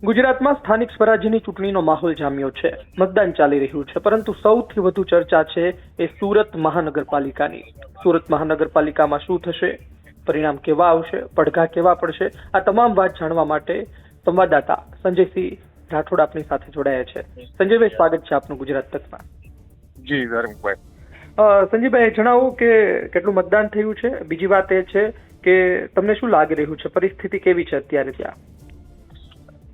ગુજરાતમાં સ્થાનિક સ્વરાજ્યની ચૂંટણીનો માહોલ જામ્યો છે. મતદાન ચાલી રહ્યું છે, પરંતુ સૌથી વધુ ચર્ચા છે એ સુરત મહાનગરપાલિકાની. સુરત મહાનગરપાલિકામાં શું થશે, પરિણામ કેવા આવશે, પડઘા કેવા પડશે, આ તમામ વાત જાણવા માટે સંવાદદાતા સંજયસિંહ રાઠોડ આપની સાથે જોડાયા છે. સંજયભાઈ, સ્વાગત છે આપનું ગુજરાત તકમાં. જી ધર્મભાઈ. સંજયભાઈ, જણાવો કે કેટલું મતદાન થયું છે. બીજી વાત એ છે કે તમને શું લાગી રહ્યું છે, પરિસ્થિતિ કેવી છે અત્યારે ત્યાં?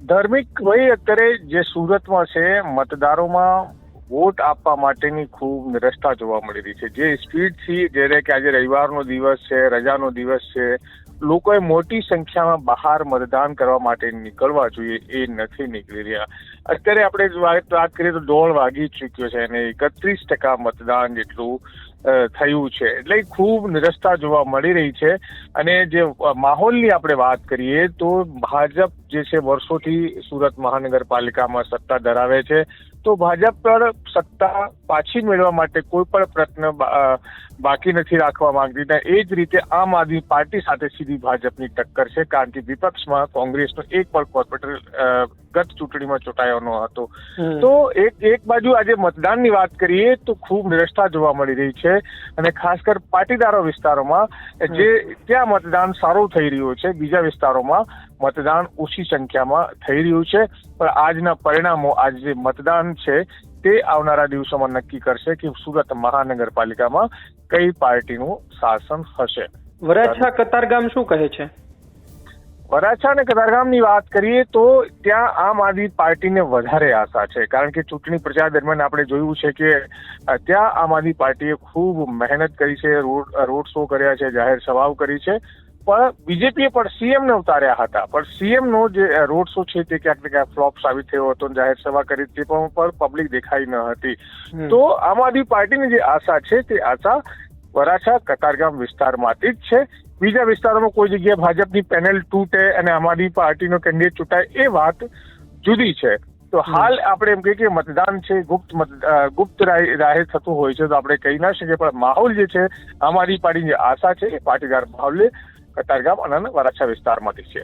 ધાર્મિક ભાઈ, અત્યારે જે સુરતમાં છે, મતદારોમાં વોટ આપવા માટેની ખૂબ નિરસતા જોવા મળી રહી છે. જે સ્પીડથી, જ્યારે કે આજે રવિવારનો દિવસ છે, રજાનો દિવસ છે, લોકોએ મોટી સંખ્યામાં બહાર મતદાન કરવા માટે નીકળવા જોઈએ, એ નથી નીકળી રહ્યા. અત્યારે આપણે વાત કરીએ તો 1:30 વાગી ચૂક્યો છે અને 31% મતદાન જેટલું થયું છે. એટલે ખૂબ નિરસતા જોવા મળી રહી છે. અને જે માહોલની આપણે વાત કરીએ તો ભાજપ જે છે વર્ષોથી સુરત મહાનગરપાલિકામાં સત્તા ધરાવે છે, તો ભાજપ પર સત્તા પાછી મેળવવા માટે કોઈ પણ પ્રયત્ન બાકી નથી રાખવા માંગતી. એ જ રીતે આમ આદમી પાર્ટી સાથે સીધી ભાજપની ટક્કર છે, કારણ કે વિપક્ષમાં કોંગ્રેસનો એક પણ કોર્પોરેટર ગત ચૂંટણીમાં ચૂંટાયો ન હતો. તો એક બાજુ આજે મતદાનની વાત કરીએ તો ખૂબ નિરસતા જોવા મળી રહી છે, અને ખાસ કર પાટીદારો વિસ્તારોમાં જે ત્યાં મતદાન સારું થઈ રહ્યું છે, બીજા વિસ્તારોમાં મતદાન ઓછી સંખ્યામાં થઈ રહ્યું છે. પણ આજના પરિણામો, આજે જે મતદાન છે તે આવનારા દિવસોમાં નક્કી કરશે કે સુરત મહાનગરપાલિકામાં કઈ પાર્ટીનું શાસન હશે. વરાછા કતારગામ શું કહે છે? વરાછા અને કતારગામની વાત કરીએ તો ત્યાં આમ આદમી પાર્ટીને વધારે આશા છે, કારણ કે ચૂંટણી પ્રચાર દરમિયાન આપણે જોયું છે કે ત્યાં આમ આદમી પાર્ટીએ ખૂબ મહેનત કરી છે, રોડ શો કર્યા છે, જાહેર સભાઓ કરી છે. પણ બીજેપીએ પણ સીએમને ઉતાર્યા હતા, પણ સીએમનો જે રોડ શો છે તે ક્યાંક ને ક્યાંક ફ્લોપ સાબિત થયો હતો. જાહેર સભા કરી તે પણ પબ્લિક દેખાઈ ન હતી. તો આમ આદમી પાર્ટીની જે આશા છે તે આશા વરાછા કતારગામ વિસ્તારમાંથી જ છે. બીજા વિસ્તારોમાં કોઈ જગ્યાએ ભાજપની પેનલ તૂટે અને આમ આદમી પાર્ટીનો કેન્ડિડેટ ચૂંટાય એ વાત જુદી છે. તો હાલ આપણે એમ કહીએ કે મતદાન છે ગુપ્ત રાહે થતું હોય છે, તો આપણે કહી ના શકીએ. પણ માહોલ જે છે, આમ આદમી પાર્ટીની જે આશા છે એ પાટીદાર માહોલ કતારગામ અને વરાછા વિસ્તારમાંથી છે.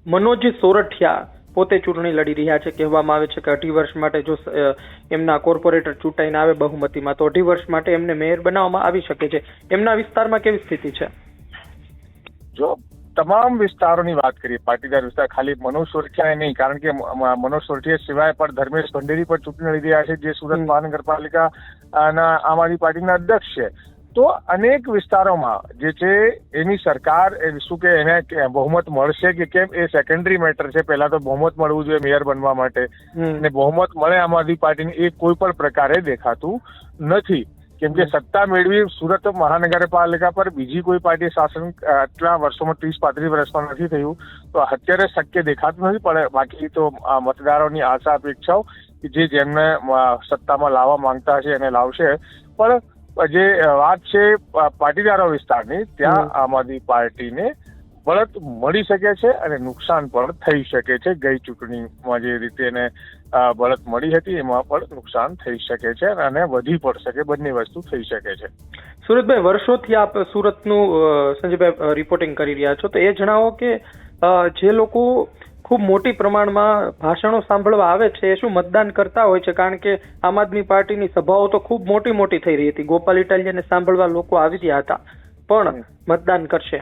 મનોજ સોરઠિયા પોતે ચૂંટણી લડી રહ્યા છે. કહેવામાં આવે છે કે 2.5 વર્ષ માટે જો એમના કોર્પોરેટર ચૂંટાઈને આવે બહુમતીમાં, તો 2.5 વર્ષ માટે એમને મેયર બનાવવામાં આવી શકે છે. એમના વિસ્તારમાં કેવી સ્થિતિ છે? જો તમામ વિસ્તારોની વાત કરીએ, પાટીદાર વિસ્તાર, ખાલી મનોજ સોરઠિયા નહીં, કારણ કે મનોજ સોરઠિયા સિવાય પણ ધર્મેશ ભંડેરી પર ચૂંટણી લડી રહ્યા છે, જે સુરત મહાનગરપાલિકાના આમ આદમી પાર્ટીના અધ્યક્ષ છે. તો અનેક વિસ્તારોમાં જે છે એની સરકાર શું કે એને બહુમત મળશે કે કેમ એ સેકન્ડરી મેટર છે. પહેલા તો બહુમત મળવું જોઈએ મેયર બનવા માટે, અને બહુમત મળે આમ આદમી પાર્ટીને એ કોઈ પણ પ્રકારે દેખાતું નથી. કેમ કે સત્તા મેળવી સુરત મહાનગરપાલિકા પર બીજી કોઈ પાર્ટી શાસન આટલા વર્ષોમાં 30-35 વર્ષમાં નથી થયું, તો અત્યારે શક્ય દેખાતું નથી. પણ બાકી તો મતદારોની આશા અપેક્ષાઓ કે જેમને સત્તામાં લાવવા માંગતા હશે એને લાવશે. પણ જે વાત છે પાટીદારો વિસ્તારની, ત્યાં આમ આદમી પાર્ટીને બળત મળી શકે છે અને નુકસાન પણ થઈ શકે છે. ગઈ ચૂંટણીમાં જે રીતે એને બળત મળી હતી એમાં પણ નુકસાન થઈ શકે છે અને વધી પણ શકે, બંને વસ્તુ થઈ શકે છે. સુરતભાઈ, વર્ષોથી આપ સુરતનું સંજયભાઈ રિપોર્ટિંગ કરી રહ્યા છો, તો એ જણાવો કે જે લોકો ખૂબ મોટી પ્રમાણમાં ભાષણો સાંભળવા આવે છે એ શું મતદાન કરતા હોય છે? કારણ કે આમ આદમી પાર્ટીની સભાઓ તો ખૂબ મોટી થઈ રહી હતી. ગોપાલ ઇટાલિયાને સાંભળવા લોકો આવી રહ્યા હતા, પણ મતદાન કરશે?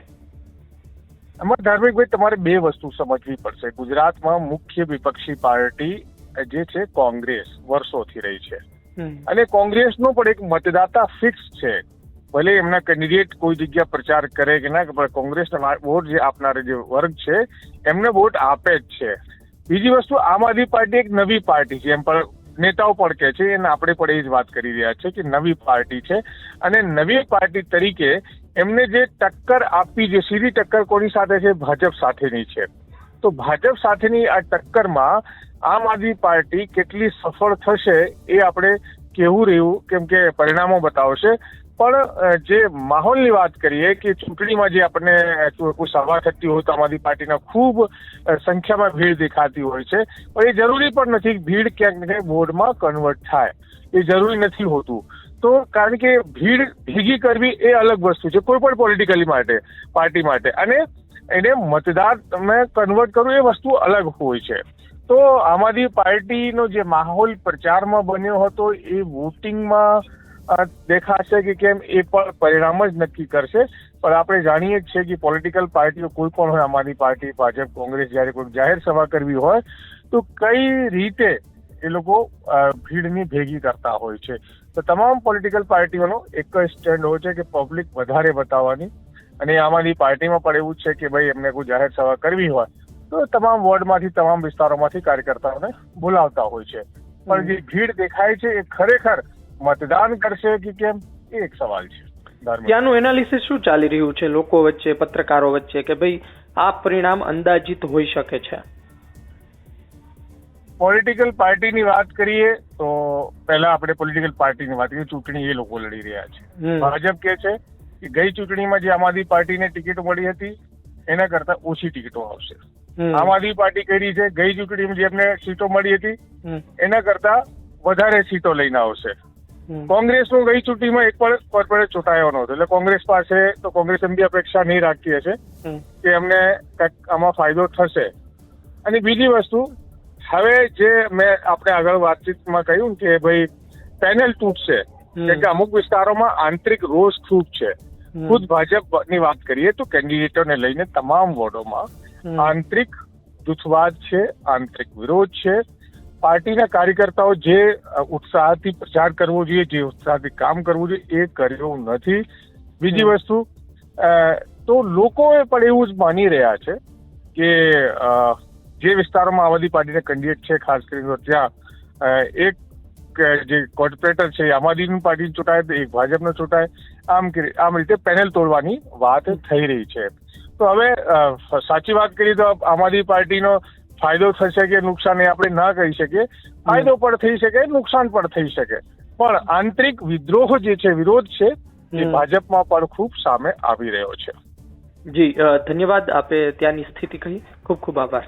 આમાં ધાર્મિકભાઈ, તમારે બે વસ્તુ સમજવી પડશે. ગુજરાતમાં મુખ્ય વિપક્ષી પાર્ટી જે છે કોંગ્રેસ વર્ષોથી રહી છે, અને કોંગ્રેસનો પણ એક મતદાતા ફિક્સ છે. ભલે એમના કેન્ડિડેટ કોઈ જગ્યા પ્રચાર કરે કે ના, પણ કોંગ્રેસના વોટ જે આપનાર જે વર્ગ છે એમને વોટ આપે જ છે. બીજી વસ્તુ, આમ આદમી પાર્ટી એક નવી પાર્ટી છે, એમ પણ નેતાઓ પણ કહે છે, અને આપણે પણ એ જ વાત કરી રહ્યા છે કે નવી પાર્ટી છે. અને નવી પાર્ટી તરીકે એમને જે ટક્કર આપી, જે સીધી ટક્કર કોની સાથે છે? ભાજપ સાથેની છે. તો ભાજપ સાથેની આ ટક્કરમાં આમ આદમી પાર્ટી કેટલી સફળ થશે એ આપણે કહેવું રહ્યું, કેમ કે પરિણામો બતાવશે. પણ જે માહોલની વાત કરીએ કે ચૂંટણીમાં જે આપણને કોઈ સભા થતી હોય તો આમ આદમી પાર્ટીના ખૂબ સંખ્યામાં ભીડ દેખાતી હોય છે, પણ એ જરૂરી પણ નથી ભીડ ક્યાંક ને ક્યાંક વોર્ડમાં કન્વર્ટ થાય, એ જરૂરી નથી હોતું. તો કારણ કે ભીડ ભેગી કરવી એ અલગ વસ્તુ છે કોઈ પણ પોલિટિકલી પાર્ટી માટે, અને એને મતદાર તમે કન્વર્ટ કરવું એ વસ્તુ અલગ હોય છે. તો આમ આદમી પાર્ટીનો જે માહોલ પ્રચારમાં બન્યો હતો એ વોટિંગમાં દેખાશે કે કેમ એ પણ પરિણામ જ નક્કી કરશે. પણ આપણે જાણીએ જ છીએ કે પોલિટિકલ પાર્ટીઓ કોઈ પણ હોય, આમ આદમી પાર્ટી, ભાજપ, કોંગ્રેસ, જ્યારે કોઈ જાહેર સભા કરવી હોય તો કઈ રીતે એ લોકો ભીડની ભેગી કરતા હોય છે. તો તમામ પોલિટિકલ પાર્ટીઓનો એક જ સ્ટેન્ડ હોય છે કે પબ્લિક વધારે બતાવવાની, અને આમ આદમી પાર્ટીમાં પણ એવું જ છે કે ભાઈ એમને કોઈ જાહેર સભા કરવી હોય તો તમામ વોર્ડમાંથી, તમામ વિસ્તારોમાંથી કાર્યકર્તાઓને બોલાવતા હોય છે. પણ જે ભીડ દેખાય છે એ ખરેખર મતદાન કરશે કે કેમ એ એક સવાલ છે. ત્યાંનું એનાલિસિસ શું ચાલી રહ્યું છે લોકો વચ્ચે, પત્રકારો વચ્ચે, કે ભાઈ આ પરિણામ અંદાજિત હોઈ શકે છે? પોલિટિકલ પાર્ટીની વાત કરીએ તો પહેલા આપણે પોલિટિકલ પાર્ટીની વાત કરીએ. ચૂંટણી એ લોકો લડી રહ્યા છે. ભાજપ કે છે કે ગઈ ચૂંટણીમાં જે આમ આદમી પાર્ટીને ટિકિટ મળી હતી એના કરતા ઓછી ટિકિટો આવશે. આમ આદમી પાર્ટી કરી છે ગઈ ચૂંટણીમાં જે એમને સીટો મળી હતી એના કરતા વધારે સીટો લઈને આવશે. કોંગ્રેસનું ગઈ ચૂંટણીમાં એક પણ કોર્પોરેટ ચૂંટાયો નહોતો, એટલે કોંગ્રેસ પાસે તો કોંગ્રેસ એમની અપેક્ષા નહીં રાખી હશે કે એમને કંઈક આમાં ફાયદો થશે. અને બીજી વસ્તુ, હવે જે મેં આપણે આગળ વાતચીતમાં કહ્યું કે ભાઈ પેનલ તૂટશે, કે અમુક વિસ્તારોમાં આંતરિક રોષ ખૂબ છે. ખુદ ભાજપની વાત કરીએ તો કેન્ડિડેટોને લઈને તમામ વોર્ડોમાં આંતરિક જૂથવાદ છે, આંતરિક વિરોધ છે. પાર્ટીના કાર્યકર્તાઓ જે ઉત્સાહથી પ્રચાર કરવો જોઈએ, જે ઉત્સાહથી કામ કરવું જોઈએ એ કર્યું નથી. બીજી વસ્તુ, તો લોકોએ પણ એવું જ માની રહ્યા છે કે જે વિસ્તારોમાં આમ આદમી પાર્ટીના કેન્ડિડેટ છે, ખાસ કરીને ત્યાં એક જે કોર્પોરેટર છે આમ આદમી પાર્ટી ચૂંટાય તો એક ભાજપનો ચૂંટાય, આમ રીતે પેનલ તોડવાની વાત થઈ રહી છે. તો હવે સાચી વાત કરીએ તો આમ આદમી પાર્ટીનો ફાયદો થશે કે નુકસાન એ આપણે ના કહી શકીએ. ફાયદો પણ થઈ શકે, નુકસાન પણ થઈ શકે. પણ આંતરિક વિદ્રોહ જે છે, વિરોધ છે, એ ભાજપમાં પણ ખૂબ સામે આવી રહ્યો છે. જી ધન્યવાદ, આપે ત્યાંની સ્થિતિ કહી. ખૂબ ખૂબ આભાર.